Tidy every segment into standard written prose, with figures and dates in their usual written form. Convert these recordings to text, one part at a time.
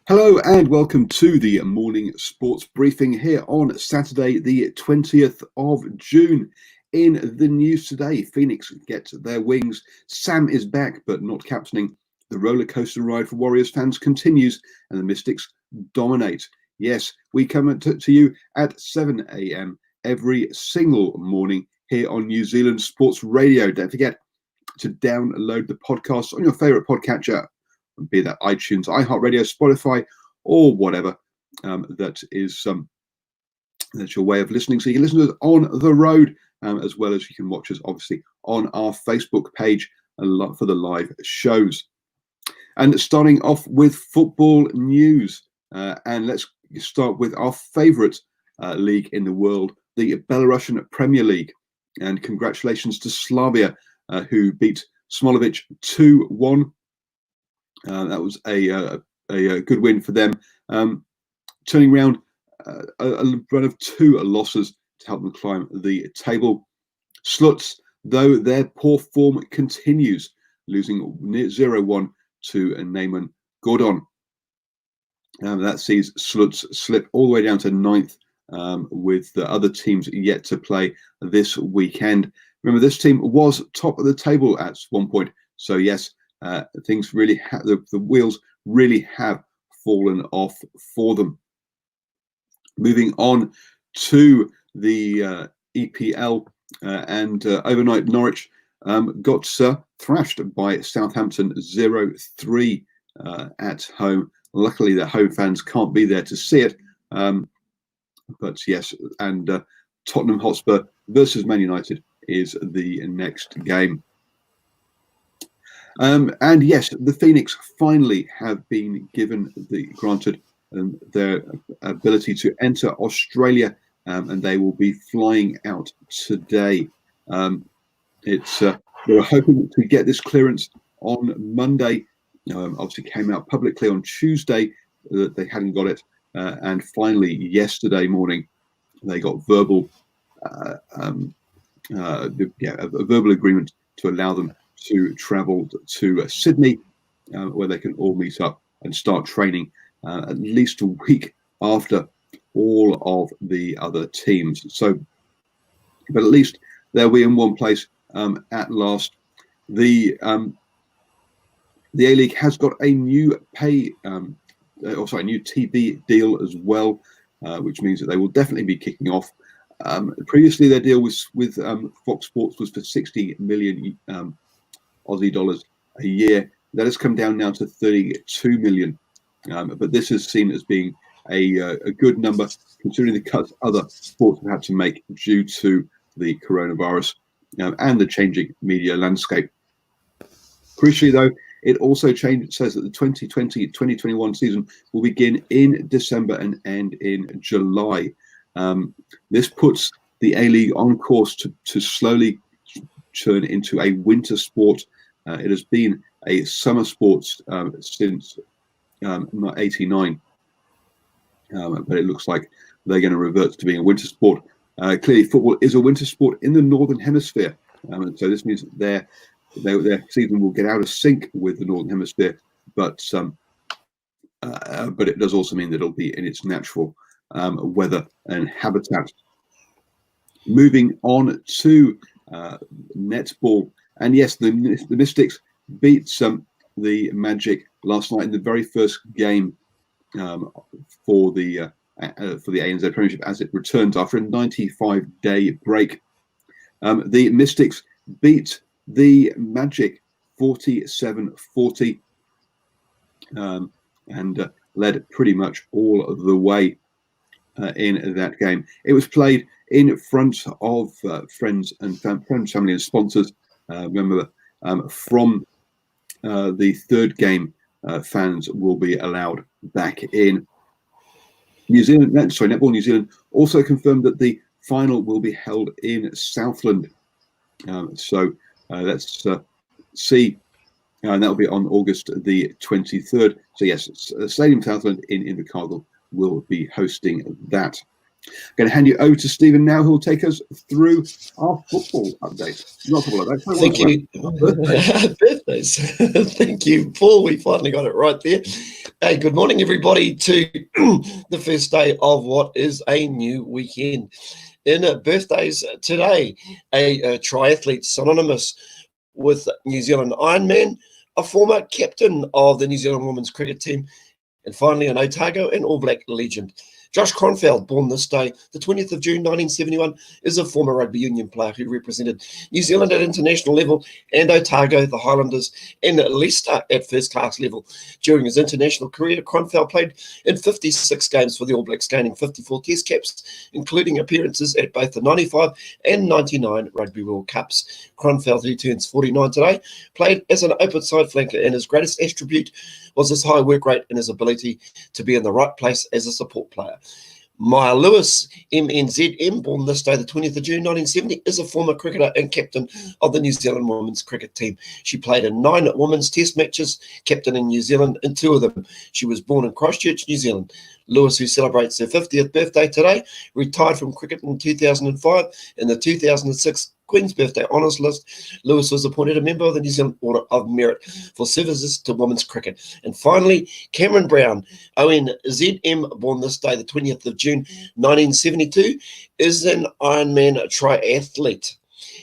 Hello and welcome to the morning sports briefing here on Saturday, the 20th of June. In the news today, Phoenix get their wings. Sam is back, but not captaining. The roller coaster ride for Warriors fans continues and the Mystics dominate. Yes, we come to you at 7 a.m. every single morning here on New Zealand Sports Radio. Don't forget to download the podcast on your favourite podcatcher, be that iTunes, iHeartRadio, Spotify, or whatever that's your way of listening. So you can listen to us on the road, as well as you can watch us, obviously, on our Facebook page for the live shows. And starting off with football news, and let's start with our favourite league in the world, the Belarusian Premier League. And congratulations to Slavia, who beat Smolovic 2-1. That was a good win for them, turning around a run of two losses to help them climb the table. Sluts, though, their poor form continues, losing 0-1 to Neyman Gordon. That sees Sluts slip all the way down to 9th, with the other teams yet to play this weekend. Remember, this team was top of the table at one point, so yes, things really the wheels really have fallen off for them. Moving on to the EPL, and overnight Norwich got thrashed by Southampton 0-3 at home. Luckily, the home fans can't be there to see it, but yes, and Tottenham Hotspur versus Man United is the next game. And yes, the Phoenix finally have been granted their ability to enter Australia, and they will be flying out today. They were hoping to get this clearance on Monday. Obviously came out publicly on Tuesday that they hadn't got it, and finally yesterday morning they got a verbal agreement to allow them to travel to Sydney, where they can all meet up and start training at least a week after all of the other teams. So, but at least they'll be in one place at last. The A-League has got a new new TV deal as well, which means that they will definitely be kicking off. Previously, their deal with Fox Sports was for 60 million Aussie dollars a year. That has come down now to 32 million. But this is seen as being a good number, considering the cuts other sports have had to make due to the coronavirus and the changing media landscape. Crucially, though, it also says that the 2020-2021 season will begin in December and end in July. This puts the A-League on course to slowly turn into a winter sport. It has been a summer sport since 89, but it looks like they're going to revert to being a winter sport. Clearly, football is a winter sport in the Northern Hemisphere, and so this means that their season will get out of sync with the Northern Hemisphere, but it does also mean that it'll be in its natural weather and habitat. Moving on to netball, and yes, the Mystics beat the Magic last night in the very first game for the ANZ Premiership as it returns after a 95-day break. The Mystics beat the Magic 47-40 and led pretty much all of the way in that game. It was played in front of friends, family, and sponsors. Remember, from the third game, fans will be allowed back in. Netball New Zealand also confirmed that the final will be held in Southland. So let's see. And that will be on August the 23rd. So yes, Stadium Southland in Invercargill will be hosting that. Going to hand you over to Stephen now, who will take us through our football update. Not football update. Thank you. Birthdays. Thank you, Paul. We finally got it right there. Hey, good morning, everybody, to the first day of what is a new weekend. In birthdays today, a triathlete synonymous with New Zealand Ironman, a former captain of the New Zealand women's cricket team, and finally an Otago and All Black legend. Josh Kronfeld, born this day, the 20th of June 1971, is a former rugby union player who represented New Zealand at international level and Otago, the Highlanders, and Leicester at first-class level. During his international career, Kronfeld played in 56 games for the All Blacks, gaining 54 test caps, including appearances at both the 95 and 99 Rugby World Cups. Kronfeld, who turns 49 today, played as an open side flanker, and his greatest attribute was his high work rate and his ability to be in the right place as a support player. Maya Lewis, MNZM, born this day, the 20th of June 1970, is a former cricketer and captain of the New Zealand women's cricket team. She played in 9 women's test matches, captaining New Zealand in 2 of them. She was born in Christchurch, New Zealand. Lewis, who celebrates her 50th birthday today, retired from cricket in 2005. In the 2006 Queen's Birthday Honours List, Lewis was appointed a member of the New Zealand Order of Merit for services to women's cricket. And finally, Cameron Brown, ONZM, born this day, the 20th of June 1972, is an Ironman triathlete.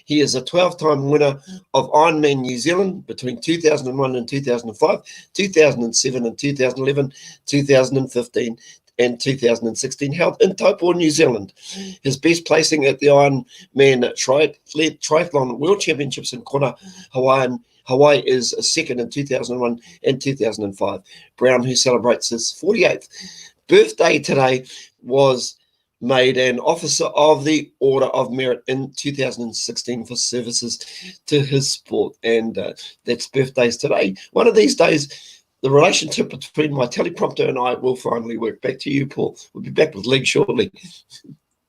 He is a 12-time winner of Ironman New Zealand between 2001 and 2005, 2007 and 2011, 2015 and 2016, held in Taupo, New Zealand. His best placing at the Ironman Triathlon World Championships in Kona, Hawaii is second in 2001 and 2005. Brown, who celebrates his 48th birthday today, was made an officer of the Order of Merit in 2016 for services to his sport. And that's birthdays today. One of these days, the relationship between my teleprompter and I will finally work. Back to you, Paul. We'll be back with Leg shortly.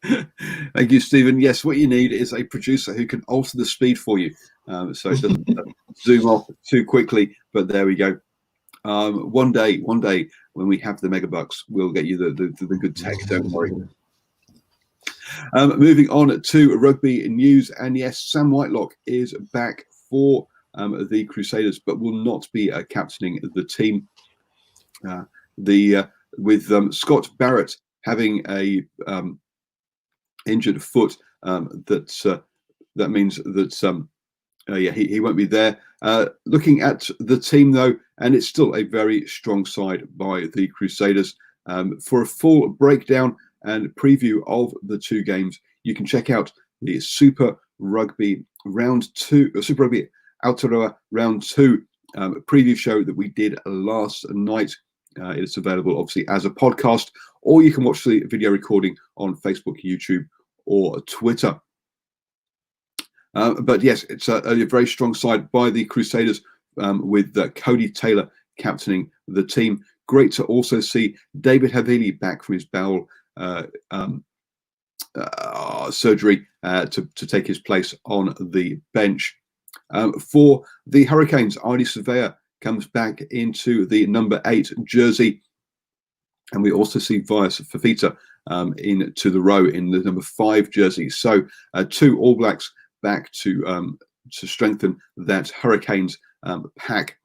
Thank you, Stephen. Yes, what you need is a producer who can alter the speed for you, so it doesn't zoom off too quickly. But there we go. One day, when we have the megabucks, we'll get you the good tech. Don't worry. Moving on to rugby news, and yes, Sam Whitelock is back for the Crusaders, but will not be captaining the team. With Scott Barrett having a injured foot, that means that he won't be there. Looking at the team though, and it's still a very strong side by the Crusaders. For a full breakdown and preview of the 2 games, you can check out the Super Rugby Round 2, Super Rugby Aotearoa Round 2 preview show that we did last night. It's available obviously as a podcast, or you can watch the video recording on Facebook, YouTube, or Twitter. But yes, it's a very strong side by the Crusaders, with Cody Taylor captaining the team. Great to also see David Havili back from his bowel surgery to take his place on the bench. For the Hurricanes, Ardie Savea comes back into the number 8 jersey, and we also see Vias Fafita into the row in the number 5 jersey. So 2 All Blacks back to strengthen that Hurricanes pack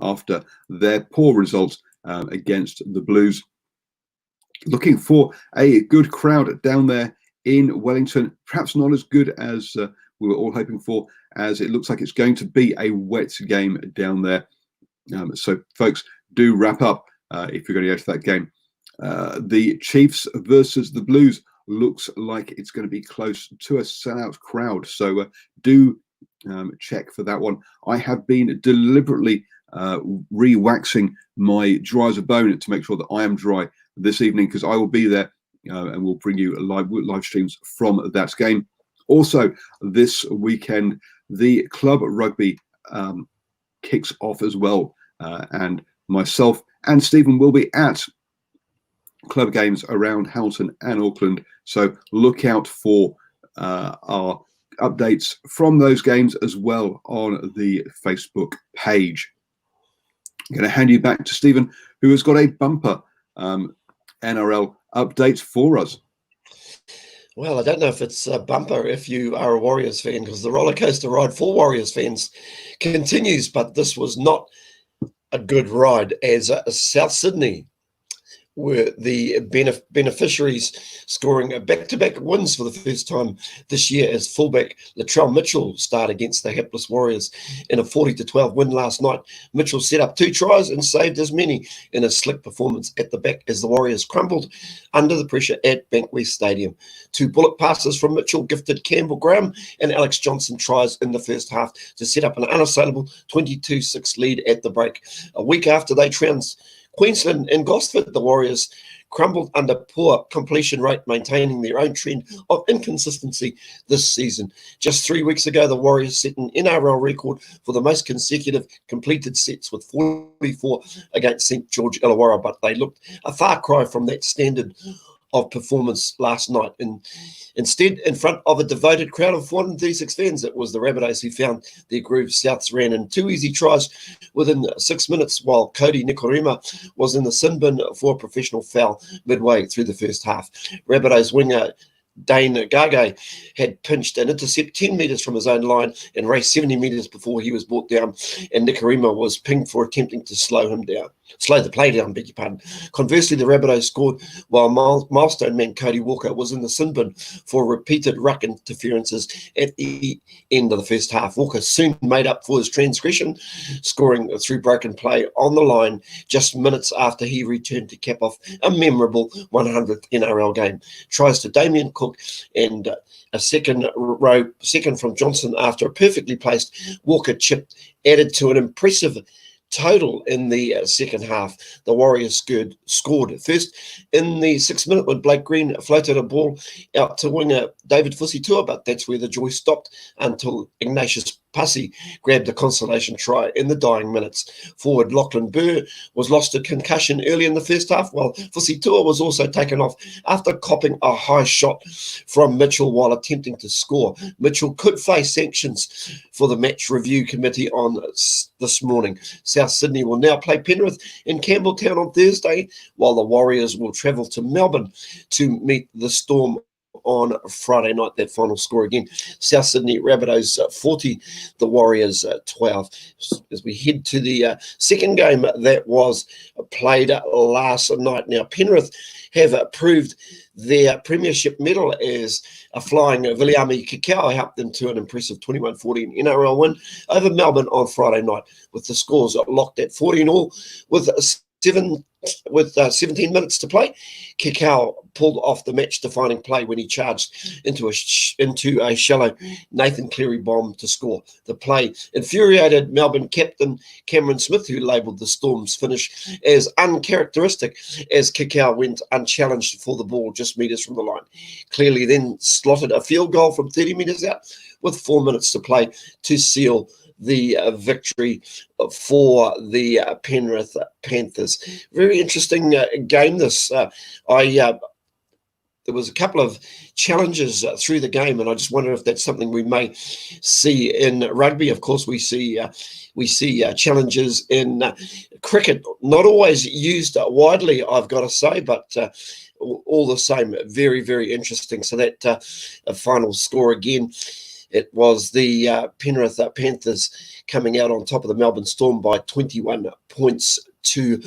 after their poor results against the Blues. Looking for a good crowd down there in Wellington, perhaps not as good as we were all hoping for, as it looks like it's going to be a wet game down there. So folks, do wrap up if you're going to go to that game. The Chiefs versus the Blues looks like it's going to be close to a sellout crowd, so do check for that one. I have been deliberately re-waxing my dry as a bone to make sure that I am dry this evening, because I will be there and we'll bring you live streams from that game. Also this weekend, the club rugby kicks off as well, and myself and Stephen will be at club games around Hamilton and Auckland, so look out for our updates from those games as well on the Facebook page. I'm going to hand you back to Stephen, who has got a bumper NRL update for us. Well, I don't know if it's a bumper if you are a Warriors fan, because the roller coaster ride for Warriors fans continues, but this was not a good ride as South Sydney were the beneficiaries, scoring back-to-back wins for the first time this year as fullback Latrell Mitchell started against the hapless Warriors in a 40-12 win last night. Mitchell set up 2 tries and saved as many in a slick performance at the back as the Warriors crumbled under the pressure at Bankwest Stadium. 2 bullet passes from Mitchell gifted Campbell Graham and Alex Johnson tries in the first half to set up an unassailable 22-6 lead at the break. A week after they trounced Queensland and Gosford, the Warriors crumbled under poor completion rate, maintaining their own trend of inconsistency this season. Just 3 weeks ago, the Warriors set an NRL record for the most consecutive completed sets with 44 against St George Illawarra, but they looked a far cry from that standard of performance last night. And instead, in front of a devoted crowd of 436 fans, it was the Rabbitohs who found their groove. Souths ran in 2 easy tries within 6 minutes, while Cody Nikorima was in the sin bin for a professional foul midway through the first half. Rabbitohs winger Dane Gage had pinched an intercept 10 metres from his own line and raced 70 metres before he was brought down, and Nikorima was pinged for attempting to slow the play down, beg your pardon. Conversely, the Rabbitohs scored while milestone man Cody Walker was in the sin bin for repeated ruck interferences at the end of the first half. Walker soon made up for his transgression, scoring through broken play on the line just minutes after he returned to cap off a memorable 100th NRL game. Tries to Damien Cook and a second from Johnson after a perfectly placed Walker chip added to an impressive total in the second half. The Warriors scored first in the 6th minute when Blake Green floated a ball out to winger David Fusitua, but that's where the joy stopped until Ignatius Pussy grabbed a consolation try in the dying minutes. Forward Lachlan Burr was lost to concussion early in the first half, while Fusitua was also taken off after copping a high shot from Mitchell while attempting to score. Mitchell could face sanctions for the match review committee on this morning. South Sydney will now play Penrith in Campbelltown on Thursday, while the Warriors will travel to Melbourne to meet the Storm on Friday night. That final score again, South Sydney Rabbitohs 40, the Warriors 12. As we head to the second game that was played last night. Now, Penrith have proved their premiership medal as a flying Viliami Kikau helped them to an impressive 21-14 NRL win over Melbourne on Friday night, with the scores locked at 14-all with 17 minutes to play. Kikau pulled off the match-defining play when he charged into a shallow Nathan Cleary bomb to score. The play infuriated Melbourne captain Cameron Smith, who labelled the Storm's finish as uncharacteristic as Kikau went unchallenged for the ball just metres from the line. Clearly then slotted a field goal from 30 metres out with 4 minutes to play to seal the victory for the Penrith Panthers. Very interesting game this. There was a couple of challenges through the game, and I just wonder if that's something we may see in rugby. Of course, we see challenges in cricket, not always used widely, I've got to say, but all the same, very, very interesting. So that final score again, it was the Penrith Panthers coming out on top of the Melbourne Storm by 21 points to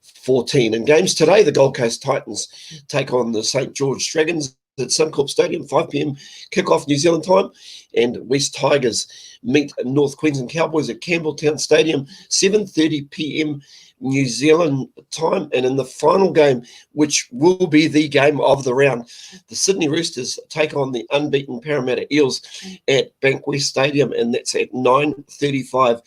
14. In games today, the Gold Coast Titans take on the St George Dragons at Suncorp Stadium, 5 p.m. kickoff New Zealand time, and West Tigers meet North Queensland Cowboys at Campbelltown Stadium, 7:30 p.m. New Zealand time. And in the final game, which will be the game of the round, the Sydney Roosters take on the unbeaten Parramatta Eels at Bankwest Stadium, and that's at 9:35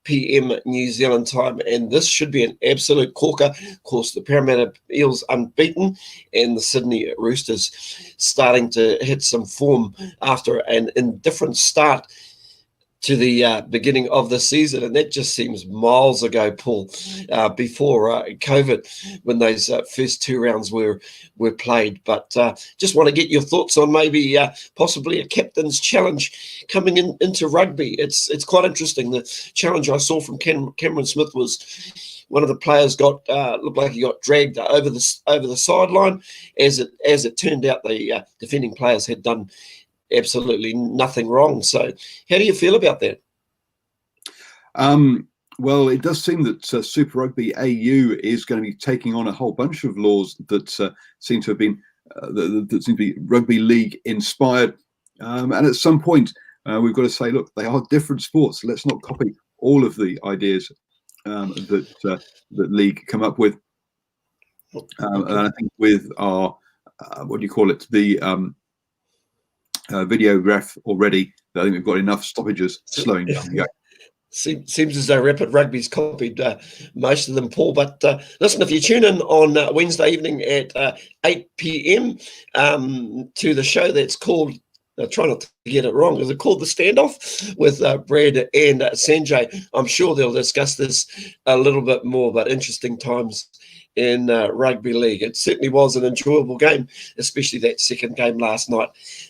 p.m. New Zealand time, and this should be an absolute corker. Of course, the Parramatta Eels unbeaten, and the Sydney Roosters starting to hit some form after an indifferent start to the beginning of the season, and that just seems miles ago, Paul, before COVID, when those first 2 rounds were played. But just want to get your thoughts on maybe possibly a captain's challenge coming into rugby. It's quite interesting. The challenge I saw from Cameron Smith was one of the players looked like he got dragged over the sideline. As it turned out, the defending players had done absolutely nothing wrong. So how do you feel about that? Well, it does seem that Super Rugby AU is going to be taking on a whole bunch of laws that seem to have been that seem to be rugby league inspired, and at some point we've got to say, look, they are different sports. Let's not copy all of the ideas that league come up with. And I think with our what do you call it, the video ref already, I think we've got enough stoppages slowing down the game. Seems as though Rapid Rugby's copied most of them, Paul. But listen, if you tune in on Wednesday evening at 8 p.m. To the show that's called, try not to get it wrong, is it called The Standoff with Brad and Sanjay? I'm sure they'll discuss this a little bit more, but interesting times in rugby league. It certainly was an enjoyable game, especially that second game last night.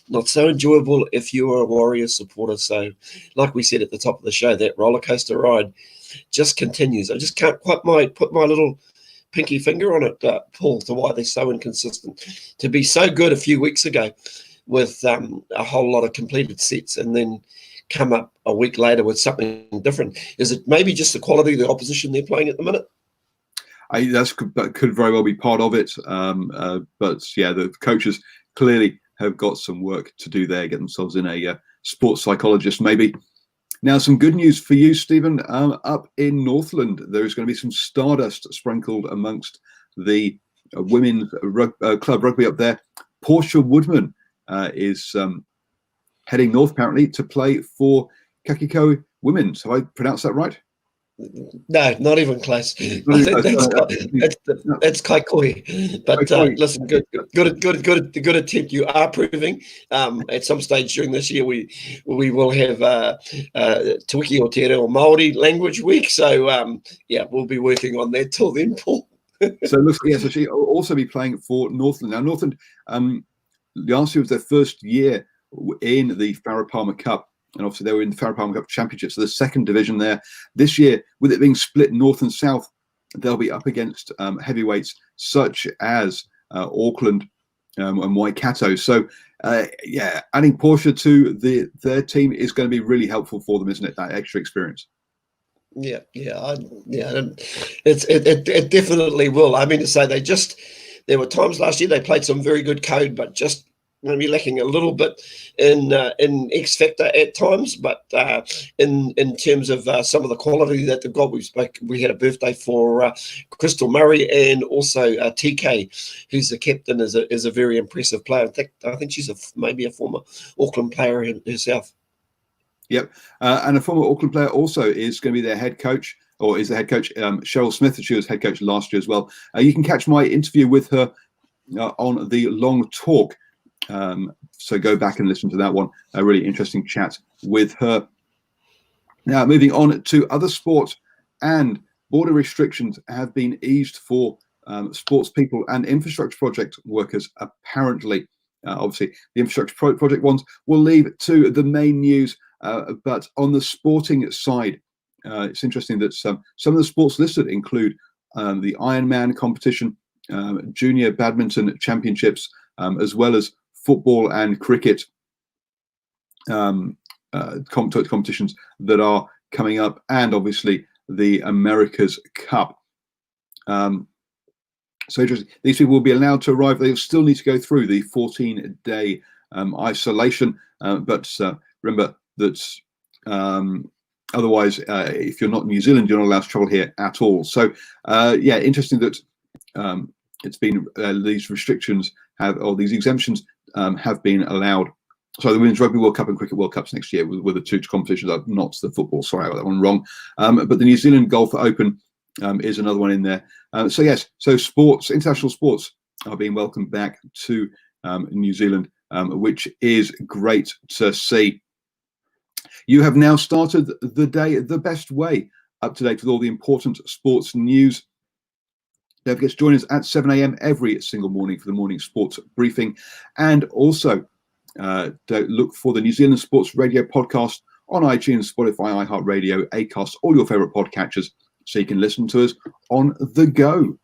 Not so enjoyable if you were a Warriors supporter. So like we said at the top of the show, that roller coaster ride just continues. I just can't quite put my little pinky finger on it, Paul, to why they're so inconsistent. To be so good a few weeks ago with a whole lot of completed sets and then come up a week later with something different. Is it maybe just the quality of the opposition they're playing at the minute? That could very well be part of it. But yeah, the coaches clearly have got some work to do there, get themselves in a sports psychologist maybe. Now, some good news for you, Stephen. Up in Northland, there is going to be some stardust sprinkled amongst the women's club rugby up there. Portia Woodman is heading north, apparently, to play for Kakiko Women's. Have I pronounced that right? No, not even close. I think that's Kaikoi. But listen, good attempt. You are proving. At some stage during this year, we will have Te Wiki o Te Reo Māori Language Week. So yeah, we'll be working on that till then, Paul. So it looks like, yes, she'll also be playing for Northland. Now, Northland, last year was their first year in the Farah Palmer Cup. And obviously they were in the Farah Palmer Cup Championship, so the second division there. This year, with it being split north and south, they'll be up against heavyweights such as Auckland and Waikato. So, yeah, adding Portia to their team is going to be really helpful for them, isn't it? That extra experience. Yeah. It definitely will. I mean to say, there were times last year they played some very good code, but just maybe lacking a little bit in X factor at times, but in terms of some of the quality that they've got, we had a birthday for Crystal Murray, and also TK, who's the captain, is a very impressive player. In fact, I think she's maybe a former Auckland player herself. Yep, and a former Auckland player also is going to be their head coach, or is the head coach, Cheryl Smith. She was head coach last year as well. You can catch my interview with her on the Long Talk. So go back and listen to that one. A really interesting chat with her. Now, moving on to other sports, and border restrictions have been eased for sports people and infrastructure project workers, apparently. Obviously, the infrastructure project ones will leave to the main news, but on the sporting side, it's interesting that some of the sports listed include the Ironman competition, junior badminton championships, as well as football and cricket competitions that are coming up, and obviously the America's Cup. So interesting. These people will be allowed to arrive. They'll still need to go through the 14-day isolation, but remember that otherwise, if you're not in New Zealand, you're not allowed to travel here at all. So yeah, interesting that it's been these restrictions or these exemptions have been allowed. So the Women's Rugby World Cup and Cricket World Cups next year were the two competitions, not the football. Sorry, I got that one wrong. But the New Zealand Golf Open is another one in there. So yes, so sports, international sports are being welcomed back to New Zealand, which is great to see. You have now started the day the best way, up to date with all the important sports news. Don't forget to join us at 7 a.m. every single morning for the morning sports briefing. And also, don't look for the New Zealand Sports Radio podcast on iTunes, Spotify, iHeartRadio, Acast, all your favourite podcatchers, so you can listen to us on the go.